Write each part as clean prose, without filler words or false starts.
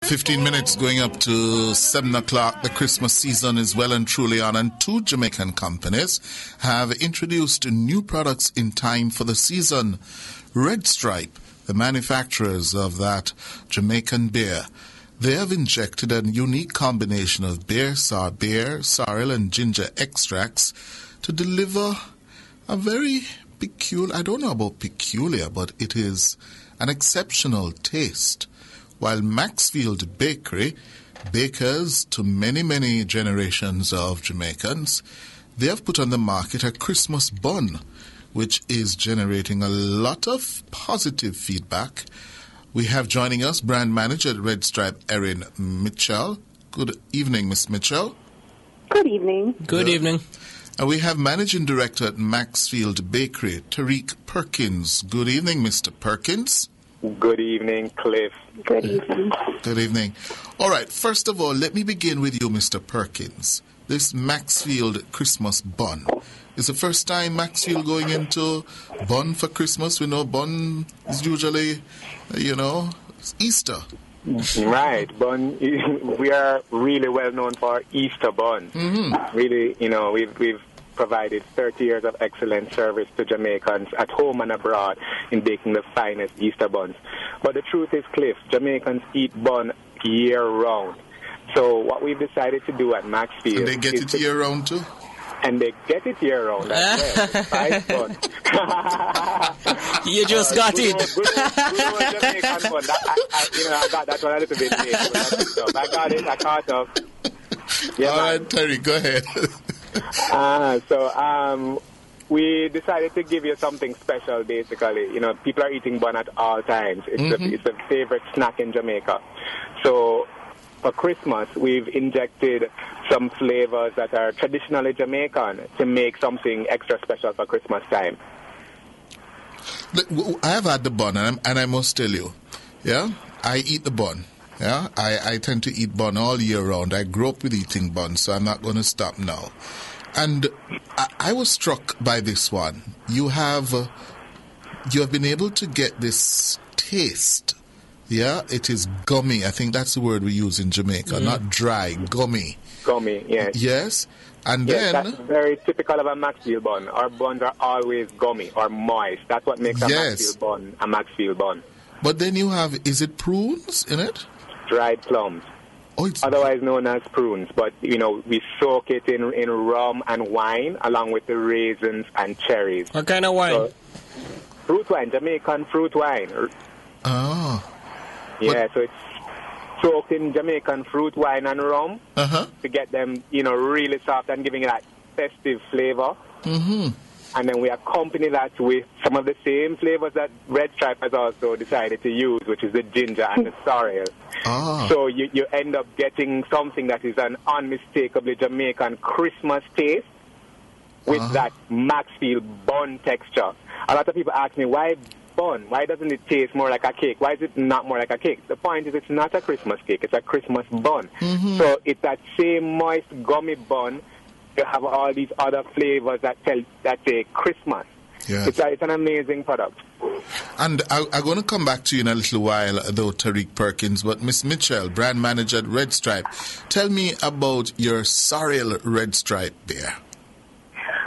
15 minutes going up to 7 o'clock. The Christmas season is well and truly on, and two Jamaican companies have introduced new products in time for the season. Red Stripe, the manufacturers of that Jamaican beer, they have injected a unique combination of beer, sorrel, and ginger extracts to deliver a very peculiar, I don't know about peculiar, but it is an exceptional taste. While Maxfield Bakery, bakers to many, many generations of Jamaicans, they have put on the market a Christmas bun, which is generating a lot of positive feedback. We have joining us brand manager at Red Stripe, Erin Mitchell. Good evening, Miss Mitchell. Good evening. Good evening. And we have managing director at Maxfield Bakery, Tarik Perkins. Good evening, Mr. Perkins. Good evening, Cliff. Good evening. Good evening. All right, first of all, let me begin with you, Mr. Perkins. This Maxfield Christmas bun. Is the first time Maxfield going into bun for Christmas? We know bun is usually, Easter. Right, bun. We are really well known for our Easter bun. Mm-hmm. Really, we've provided 30 years of excellent service to Jamaicans at home and abroad in baking the finest Easter buns. But the truth is, Cliff, Jamaicans eat bun year-round. So what we've decided to do at Maxfield... And they get it year-round too? And they get it year-round as well. Five bun. You just got it. Good Jamaican bun. I got that one a little bit late. I got it. I caught up. Yeah, all right, Terry, go ahead. We decided to give you something special, basically. People are eating bun at all times. It's a favorite snack in Jamaica. So for Christmas, we've injected some flavors that are traditionally Jamaican to make something extra special for Christmas time. I have had the bun, and I must tell you, I eat the bun. Yeah, I tend to eat bun all year round. I grew up with eating bun, so I'm not going to stop now. And I was struck by this one. You have been able to get this taste. Yeah, it is gummy. I think that's the word we use in Jamaica, not dry, gummy. Gummy, yes. Yes, and yes, then... that's very typical of a Maxfield bun. Our buns are always gummy or moist. That's what makes a Maxfield bun a Maxfield bun. But then you have, is it prunes in it? Dried plums. Oh, it's otherwise known as prunes. But, we soak it in rum and wine along with the raisins and cherries. What kind of wine? So, fruit wine, Jamaican fruit wine. Oh. Yeah, so it's soaked in Jamaican fruit wine and rum to get them, really soft and giving it that festive flavor. Mm-hmm. And then we accompany that with some of the same flavors that Red Stripe has also decided to use, which is the ginger and the sorrel. Ah. So you end up getting something that is an unmistakably Jamaican Christmas taste with that Maxfield bun texture. A lot of people ask me, why bun? Why doesn't it taste more like a cake? Why is it not more like a cake? The point is it's not a Christmas cake, it's a Christmas bun. Mm-hmm. So it's that same moist gummy bun. You have all these other flavors that say Christmas. Yes. It's an amazing product. And I'm going to come back to you in a little while, though, Tarik Perkins. But Miss Mitchell, brand manager at Red Stripe, tell me about your sorrel Red Stripe beer.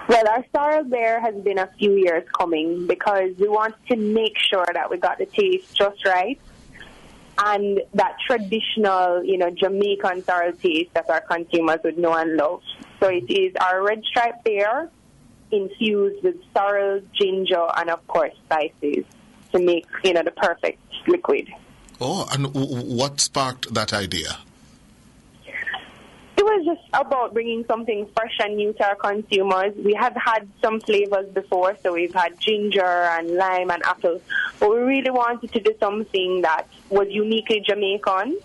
Well, our sorrel beer has been a few years coming because we want to make sure that we got the taste just right. And that traditional, Jamaican sorrel taste that our consumers would know and love. So it is our Red Stripe beer infused with sorrel, ginger, and, of course, spices to make, the perfect liquid. Oh, and what sparked that idea? It was just about bringing something fresh and new to our consumers. We have had some flavors before, so we've had ginger and lime and apple. But we really wanted to do something that was uniquely Jamaican,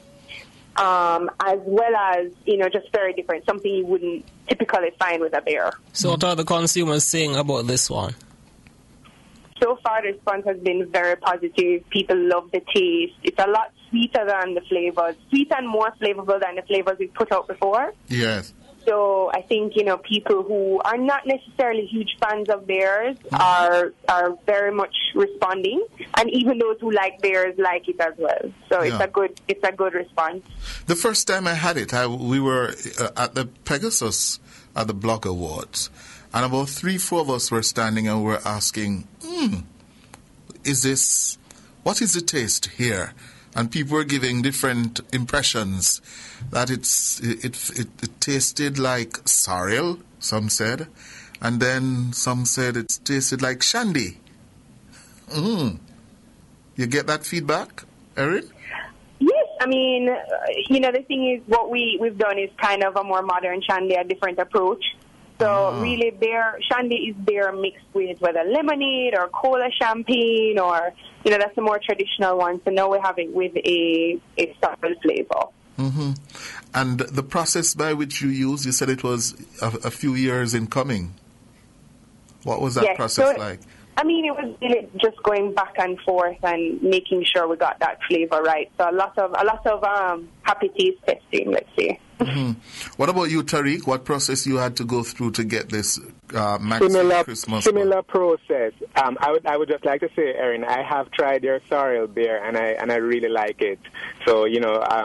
as well as, just very different, something you wouldn't typically find with a beer. So what are the consumers saying about this one? So far, the response has been very positive. People love the taste. It's a lot sweeter than the flavors, sweet and more flavorful than the flavors we put out before. Yes. So I think, people who are not necessarily huge fans of beers are very much responding, and even those who like beers like it as well. So it's a good response. The first time I had it, we were at the Pegasus at the Blog Awards, and about 3-4 of us were standing and were asking, what is the taste here? And people were giving different impressions. That it tasted like sorrel, some said, and then some said it tasted like shandy. You get that feedback, Erin? Yes, I mean, the thing is, what we've done is kind of a more modern shandy, a different approach. So really, shandy is beer mixed with whether lemonade or cola champagne, or that's a more traditional one. So now we have it with a sorrel flavor. Mm-hmm. And the process by which you said it was a few years in coming. What was that process like? I mean, it was really just going back and forth and making sure we got that flavor right. So a lot of happy taste testing, let's say. Mm-hmm. What about you, Tarik? What process you had to go through to get this Maxfield Christmas Similar process. I would just like to say, Erin, I have tried your sorrel beer and I really like it. So,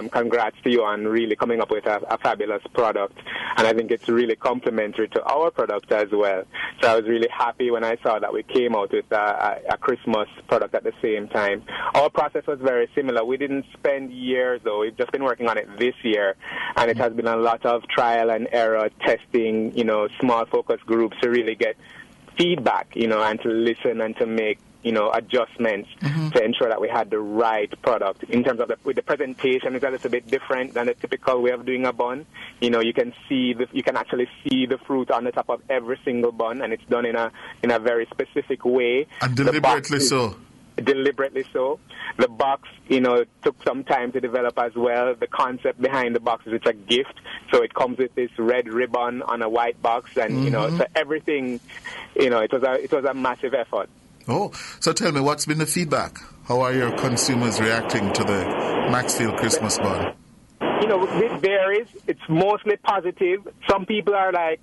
congrats to you on really coming up with a fabulous product. And I think it's really complementary to our product as well. So I was really happy when I saw that we came out with a Christmas product at the same time. Our process was very similar. We didn't spend years, though. We've just been working on it this year. And it has been a lot of trial and error testing, small focus groups to really get feedback, and to listen and to make, adjustments to ensure that we had the right product. In terms of with the presentation, it's a little bit different than the typical way of doing a bun. You can actually see the fruit on the top of every single bun, and it's done in a very specific way. And deliberately so. Deliberately so. The box, took some time to develop as well. The concept behind the box is it's a gift. So it comes with this red ribbon on a white box, and so everything, it was a massive effort. Oh, so tell me, what's been the feedback? How are your consumers reacting to the Maxfield Christmas Bun? It varies. It's mostly positive. Some people are like,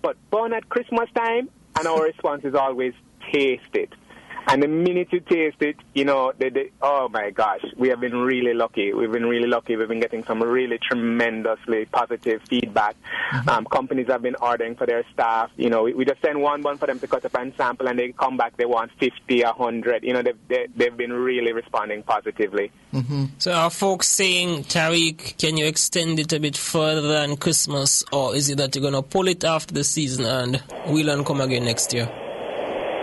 but bun at Christmas time? And our response is always, taste it. And the minute you taste it, oh my gosh, we have been really lucky. We've been really lucky. We've been getting some really tremendously positive feedback. Companies have been ordering for their staff. We just send one bun for them to cut up and sample, and they come back, they want 50, 100. They've been really responding positively. Mm-hmm. So are folks saying, Tarik, can you extend it a bit further than Christmas, or is it that you're going to pull it after the season and we'll come again next year?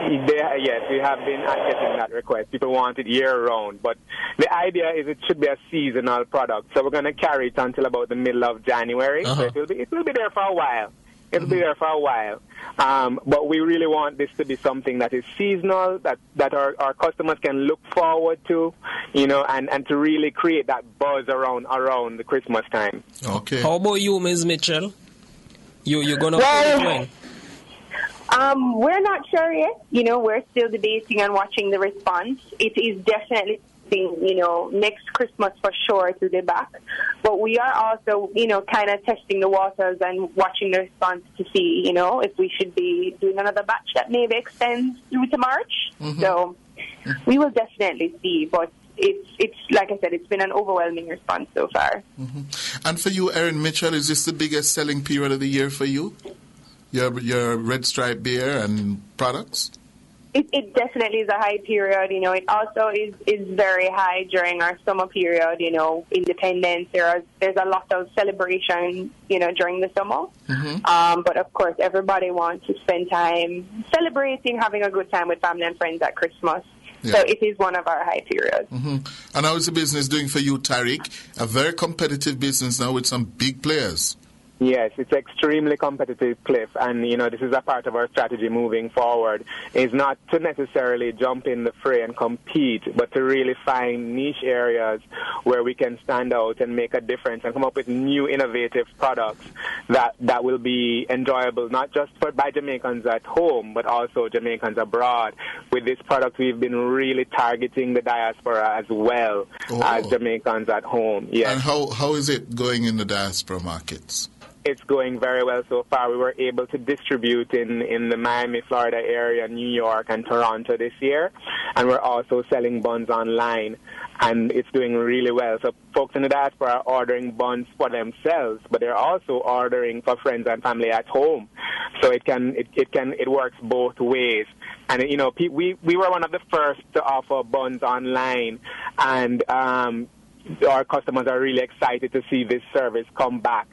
Yes, we have been getting that request. People want it year-round. But the idea is it should be a seasonal product. So we're going to carry it until about the middle of January. So it will be there for a while. It'll be there for a while. But we really want this to be something that is seasonal, that our customers can look forward to, and to really create that buzz around the Christmas time. Okay. How about you, Ms. Mitchell? You're going to put it when? We're not sure yet. We're still debating and watching the response. It is definitely, next Christmas for sure to be back. But we are also, kind of testing the waters and watching the response to see, if we should be doing another batch that maybe extends through to March. So we will definitely see. But it's like I said, it's been an overwhelming response so far. And for you, Erin Mitchell, is this the biggest selling period of the year for you? Your Red Stripe beer and products? It definitely is a high period. It also is very high during our summer period. Independence. There's a lot of celebration. During the summer. But of course, everybody wants to spend time celebrating, having a good time with family and friends at Christmas. Yeah. So it is one of our high periods. And how is the business doing for you, Tarik? A very competitive business now with some big players. Yes, it's extremely competitive, Cliff, and this is a part of our strategy moving forward, is not to necessarily jump in the fray and compete, but to really find niche areas where we can stand out and make a difference and come up with new innovative products that will be enjoyable, not just by Jamaicans at home, but also Jamaicans abroad. With this product, we've been really targeting the diaspora as well as Jamaicans at home. Yes. And how is it going in the diaspora markets? It's going very well so far. We were able to distribute in the Miami, Florida area, New York, and Toronto this year. And we're also selling buns online, and it's doing really well. So folks in the diaspora are ordering buns for themselves, but they're also ordering for friends and family at home. So it works both ways. And, you know, we were one of the first to offer buns online, and our customers are really excited to see this service come back.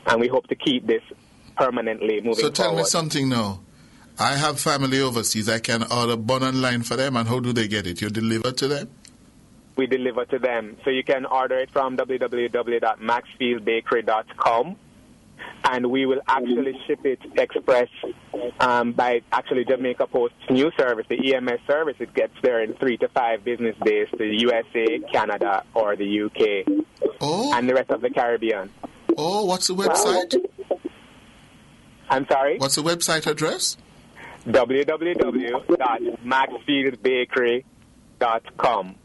And we hope to keep this permanently moving forward. So tell me something now. I have family overseas. I can order bun online for them, and how do they get it? You deliver to them? We deliver to them. So you can order it from www.maxfieldbakery.com, and we will actually ship it express by actually Jamaica Post's new service, the EMS service. It gets there in 3 to 5 business days to the USA, Canada, or the UK, and the rest of the Caribbean. Oh, what's the website? I'm sorry? What's the website address? www.maxfieldbakery.com.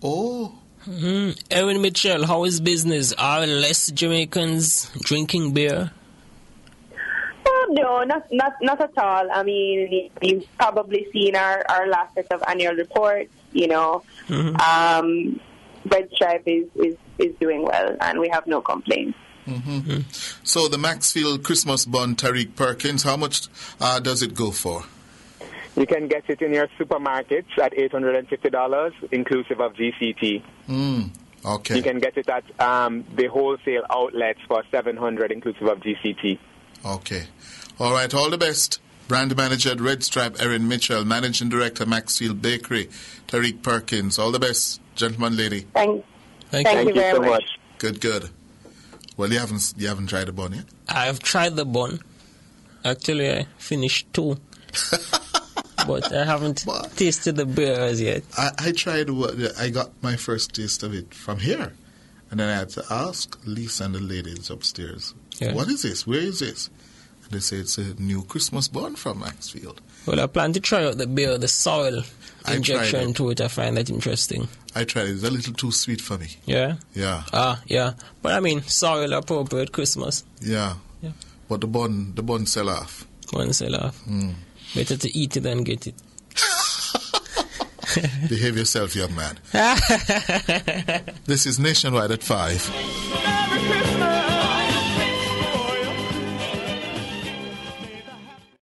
Oh. Mm-hmm. Erin Mitchell, how is business? Are less Jamaicans drinking beer? No, not at all. I mean, you've probably seen our last set of annual reports, you know. Mm-hmm. Red Stripe is doing well, and we have no complaints. Mm-hmm. So the Maxfield Christmas Bun, Tarik Perkins, how much does it go for? You can get it in your supermarkets at $850, inclusive of GCT. Okay. You can get it at the wholesale outlets for $700, inclusive of GCT. Okay. All right, all the best. Brand manager at Red Stripe, Erin Mitchell. Managing director, Maxfield Bakery, Tarik Perkins. All the best, gentleman, lady. Thank you very much. Good. Well, you haven't tried the bun yet? I've tried the bun. Actually, I finished 2. But I haven't tasted the beer as yet. I tried. I got my first taste of it from here. And then I had to ask Lisa and the ladies upstairs, What is this? Where is this? And they say it's a new Christmas bun from Maxfield. Well, I plan to try out the beer, the sorrel injection to it. I find that interesting. I tried it. It's a little too sweet for me. Yeah? Yeah. Yeah. But I mean, sorrel appropriate Christmas. Yeah. But the bun sell off. Bun sell off. Better to eat it than get it. Behave yourself, young man. This is Nationwide at 5.